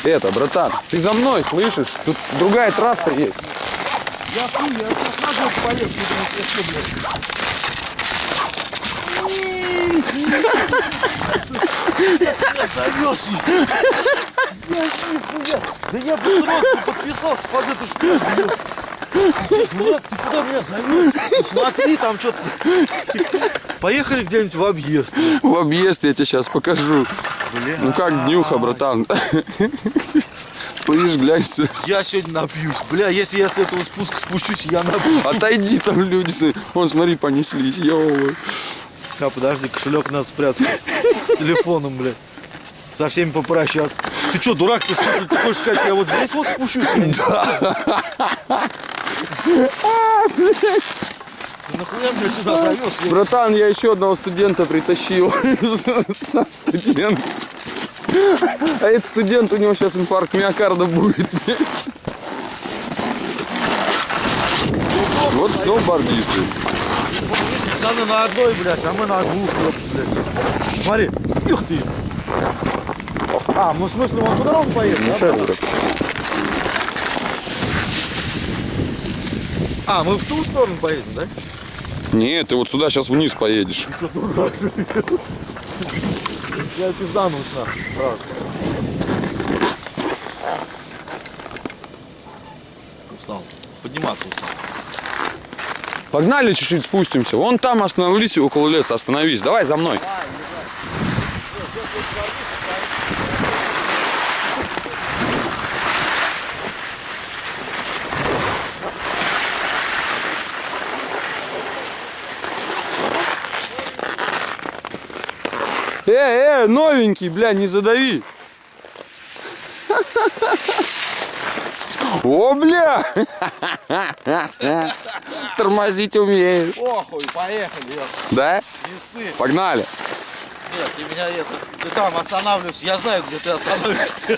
Это, братан, ты за мной, слышишь? Тут другая трасса есть. Я смогу поехать, я завез. Да я бы сразу подписался под эту штуку. Дурак, ты куда меня зовешь? Смотри, там что-то. Поехали где-нибудь в объезд. В объезд я тебе сейчас покажу. Бля. Ну как днюха, братан? Слышишь, глянь. Я сегодня напьюсь. Бля, если я с этого спуска спущусь, я напьюсь. Отойди, там люди. Вон, смотри, понеслись. Йоу. А, подожди, кошелек надо спрятать. С телефоном, блядь. Со всеми попрощаться. Ты что, дурак, ты слушай, ты хочешь сказать, я вот здесь вот спущусь? Да. Ты нахуя меня сюда завез? Братан, я еще одного студента притащил. Студент. А этот студент, у него сейчас инфаркт миокарда будет. Вот сноубордисты. Пацаны на одной, блядь, а мы на двух, блядь. Смотри. Ух ты. А, ну в смысле, он по дороге поедет, да? А, мы в ту сторону поедем, да? Нет, ты вот сюда сейчас вниз поедешь. Ты что, дурак, что ли? Я пизданусь нахуй сразу. Устал. Подниматься устал. Погнали чуть-чуть спустимся. Вон там остановились около леса, остановись. Давай за мной. Новенький, бля, не задави. О, бля! Тормозить умеешь. Похуй, поехали. Да? Не ссы. Погнали. Нет, ты меня это... Ты там останавливаешься. Я знаю, где ты остановишься.